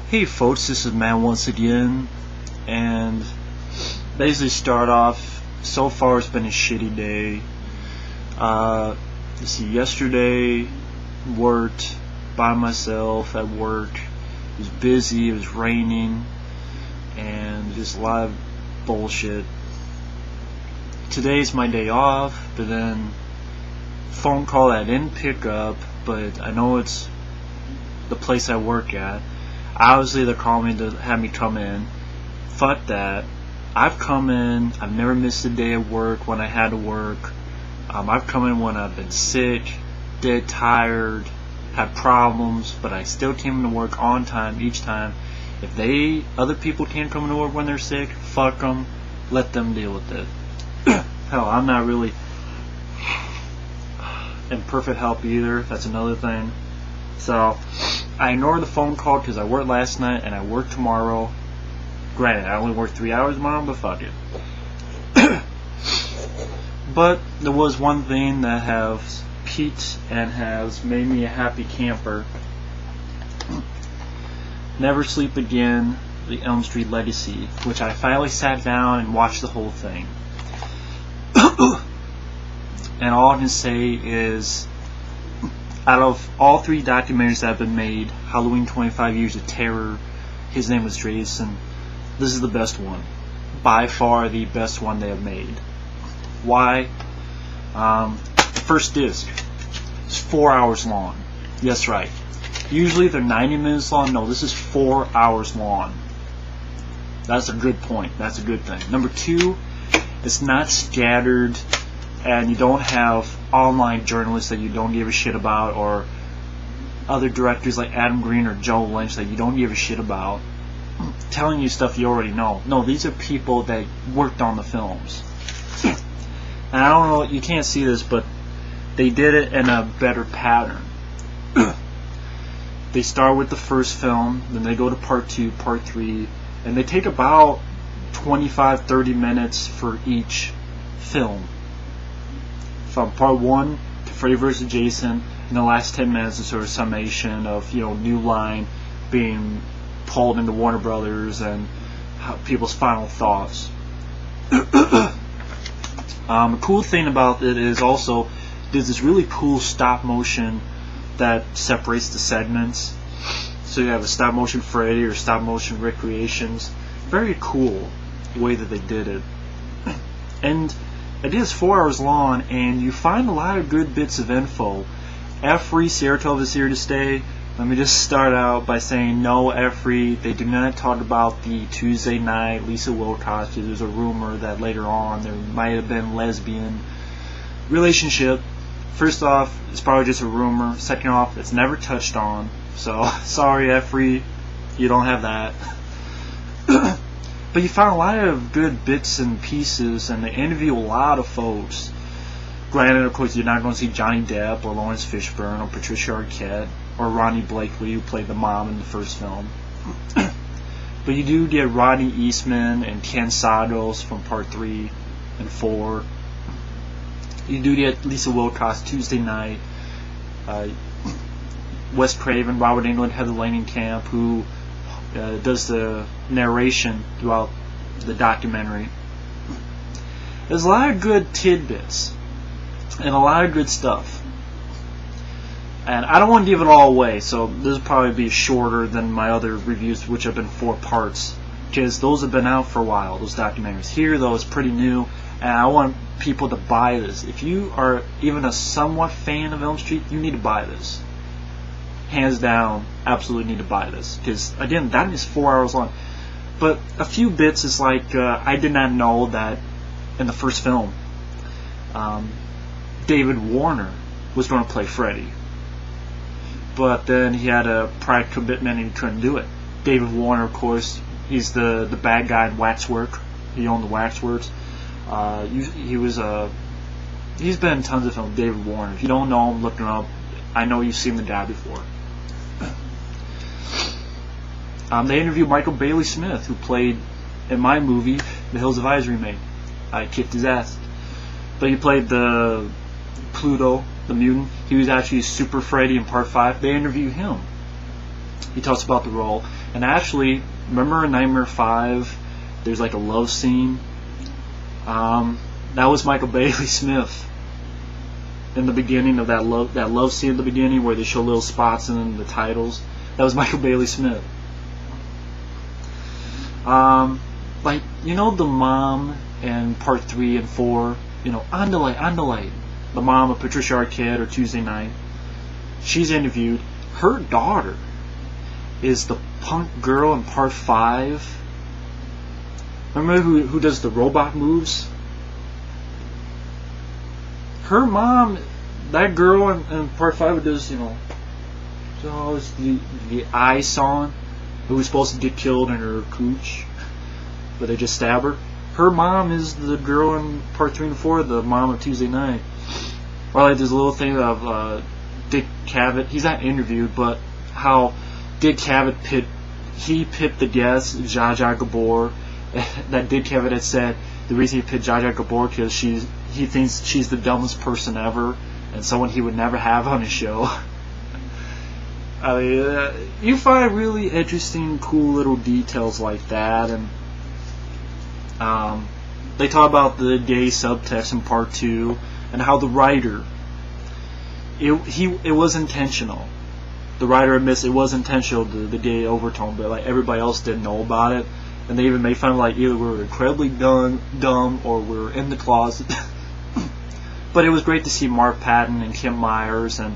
Hey folks, this is Matt once again, and basically start off, so far it's been a shitty day. Let's see, yesterday worked by myself at work. It was busy, it was raining, and just a lot of bullshit. Today's my day off, but then phone call I didn't pick up, but I know it's the place I work at. Obviously they're calling me to have me come in. Fuck that. I've come in. I've never missed a day of work when I had to work. I've come in when I've been sick, dead tired, had problems, but I still came into work on time each time. If other people can't come into work when they're sick, fuck them. Let them deal with it. Hell, I'm not really in perfect health either. That's another thing. So I ignored the phone call because I worked last night and I work tomorrow. Granted, I only work 3 hours tomorrow, but fuck it. But there was one thing that has piqued and has made me a happy camper. Never Sleep Again, the Elm Street Legacy, which I finally sat down and watched the whole thing. And all I can say is, out of all 3 documentaries that have been made, Halloween 25 Years of Terror, His Name Was Jason, this is the best one. By far the best one they have made. Why? The first disc is 4 hours long. Yes, right. Usually they're 90 minutes long. No, this is 4 hours long. That's a good point. That's a good thing. Number 2, it's not scattered, and you don't have online journalists that you don't give a shit about, or other directors like Adam Green or Joe Lynch that you don't give a shit about telling you stuff you already know. No, these are people that worked on the films. And I don't know, you can't see this, but they did it in a better pattern. They start with the first film, then they go to part 2, part 3, and they take about 25-30 minutes for each film. From part 1 to Freddy vs. Jason, in the last 10 minutes is sort of summation of, New Line being pulled into Warner Brothers and people's final thoughts. A cool thing about it is also there's this really cool stop motion that separates the segments. So you have a stop motion Freddy or stop motion Recreations. Very cool the way that they did it. And it is 4 hours long, and you find a lot of good bits of info. F-Free, Sierra 12 is here to stay. Let me just start out by saying no, F-Free. They do not talk about the Tuesday night Lisa Wilcox. There's a rumor that later on there might have been lesbian relationship. First off, it's probably just a rumor. Second off, it's never touched on. So, sorry, F-Free, you don't have that. But you found a lot of good bits and pieces, and they interview a lot of folks. Granted, of course, you're not going to see Johnny Depp or Lawrence Fishburne or Patricia Arquette or Ronnie Blakely, who played the mom in the first film. But you do get Rodney Eastman and Ken Sagoes from part 3 and 4. You do get Lisa Wilcox Tuesday night. Wes Craven, Robert Englund, Heather Langenkamp, who does the narration throughout the documentary. There's a lot of good tidbits and a lot of good stuff. And I don't want to give it all away, so this will probably be shorter than my other reviews, which have been 4 parts, because those have been out for a while, those documentaries. Here, though, it's pretty new, and I want people to buy this. If you are even a somewhat fan of Elm Street, you need to buy this. Hands down, absolutely need to buy this, because again, that is 4 hours long. But a few bits is like, I did not know that in the first film David Warner was going to play Freddy, but then he had a prior commitment and he couldn't do it. David Warner, of course, he's the bad guy in Waxwork. He owned the Waxworks. He's been in tons of films. David Warner, if you don't know him, look him up. I know you've seen the guy before. They interviewed Michael Bailey Smith, who played in my movie, The Hills of Eyes remake. I kicked his ass. But he played the Pluto, the mutant. He was actually Super Freddy in part 5. They interviewed him. he talks about the role. And actually, remember in Nightmare 5, there's like a love scene? That was Michael Bailey Smith in the beginning of that love scene at the beginning where they show little spots in the titles. That was Michael Bailey Smith. Like, you know the mom in part 3 and 4, you know, Andalite, the mom of Patricia Arquette or Tuesday Night. She's interviewed. Her daughter is the punk girl in part 5. Remember who does the robot moves? Her mom, that girl in part 5 who does, you know, so the eye song, who was supposed to get killed in her cooch, but they just stab her. Her mom is the girl in part 3 and 4, the mom of Tuesday Night. Or like there's a little thing of Dick Cavett. He's not interviewed, but how Dick Cavett picked the guest, Zsa Zsa Gabor. That Dick Cavett had said the reason he picked Zsa Zsa Gabor because he thinks she's the dumbest person ever and someone he would never have on his show. I mean, you find really interesting, cool little details like that, and they talk about the gay subtext in part 2 and how the writer, it was intentional. The writer admits it was intentional, the gay overtone, but like everybody else didn't know about it, and they even made fun of like either we were incredibly dumb or we were in the closet. But it was great to see Mark Patton and Kim Myers, and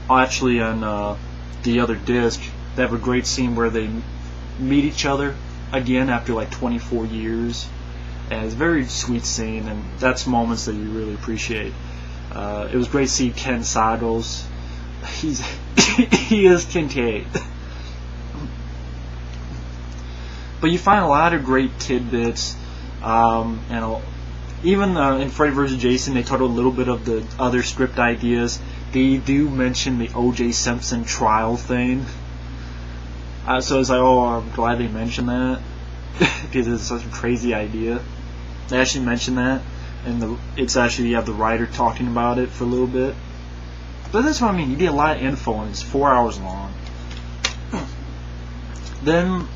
actually on the other disc, they have a great scene where they meet each other again after like 24 years, and it's a very sweet scene, and that's moments that you really appreciate. It was great to see Ken Sagoes. He is Kincaid. But you find a lot of great tidbits, and even in Freddy vs. Jason, they talk a little bit of the other script ideas. They do mention the O.J. Simpson trial thing. So it's like, oh, I'm glad they mentioned that because it's such a crazy idea. They actually mentioned that, and it's actually you have the writer talking about it for a little bit. But that's what I mean. You get a lot of info, and it's 4 hours long. Then,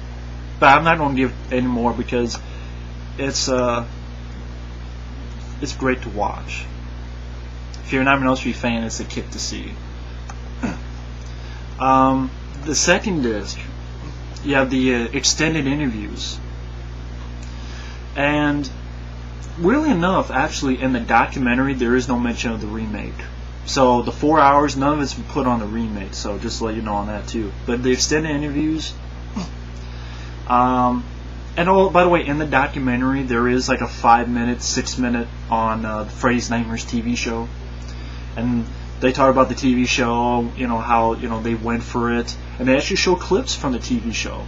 but I'm not going to give any more because it's great to watch. If you're an Nightmare on Elm Street fan, it's a kick to see. The second disc, you have the extended interviews, and weirdly enough, actually in the documentary there is no mention of the remake. So the 4 hours, none of it's put on the remake. So just to let you know on that too. But the extended interviews, and by the way, in the documentary there is like a 5-minute, 6-minute on Freddy's Nightmares TV show, and they talk about the TV show, you know, how, you know, they went for it, and they actually show clips from the TV show.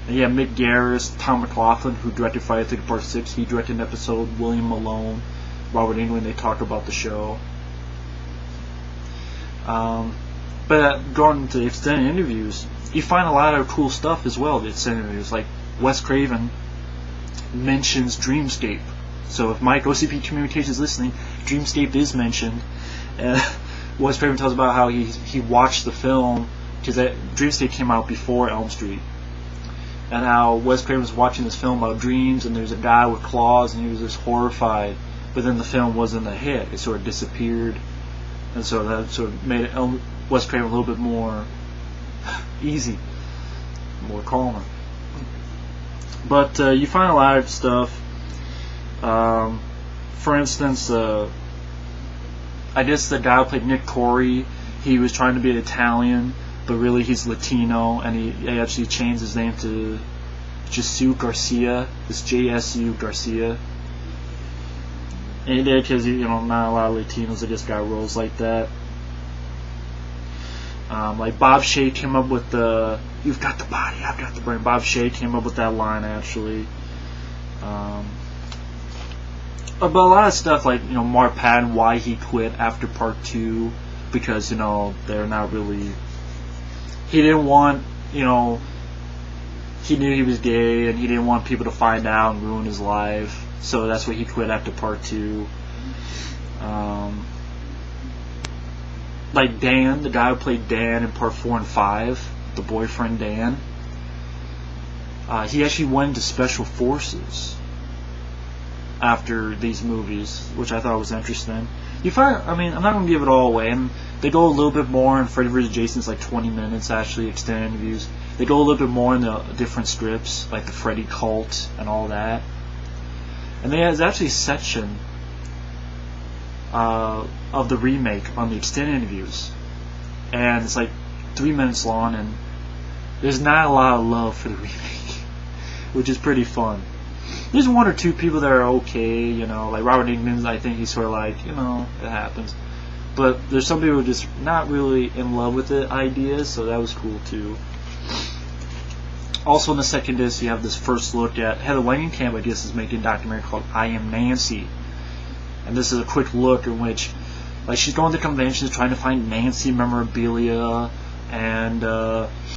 And you have Mick Garris, Tom McLaughlin, who directed Friday the 13th Part 6, he directed an episode, William Malone, Robert Englund, they talk about the show. But going to extended interviews, you find a lot of cool stuff as well. The extended interviews, like Wes Craven mentions Dreamscape. So if Mike OCP Communications is listening, Dreamscape is mentioned. Wes Craven tells about how he watched the film because Dreamscape came out before Elm Street, and how Wes Craven was watching this film about dreams, and there's a guy with claws, and he was just horrified. But then the film wasn't a hit; it sort of disappeared. And so that sort of made Wes Craven a little bit more easy, more calmer. But you find a lot of stuff. For instance, I guess the guy who played Nick Corey, he was trying to be Italian, but really he's Latino, and he actually changed his name to Jesu Garcia. It's J-S-U Garcia. And he did because, you know, not a lot of Latinos, I guess, got roles like that. Like Bob Shea came up with the "You've got the body, I've got the brain." Bob Shea came up with that line, actually. But a lot of stuff, like, you know, Mark Patton, why he quit after part 2, because, you know, they're not really, he didn't want, you know, he knew he was gay and he didn't want people to find out and ruin his life, so that's why he quit after part 2. Like Dan, the guy who played Dan in part 4 and 5, the boyfriend Dan. He actually went into special forces after these movies, which I thought was interesting. I'm not going to give it all away. And they go a little bit more in Freddy vs. Jason's like 20 minutes, actually, extended interviews. They go a little bit more in the different scripts, like the Freddy cult and all that. And there's actually a section of the remake on the extended interviews. And it's like 3 minutes long, and there's not a lot of love for the remake, which is pretty fun. There's one or two people that are okay, like Robert Englund. I think he's sort of like, it happens. But there's some people who are just not really in love with the idea, so that was cool too. Also in the second disc, you have this first look at Heather Langenkamp, I guess, is making a documentary called I Am Nancy. And this is a quick look in which, like, she's going to conventions trying to find Nancy memorabilia, and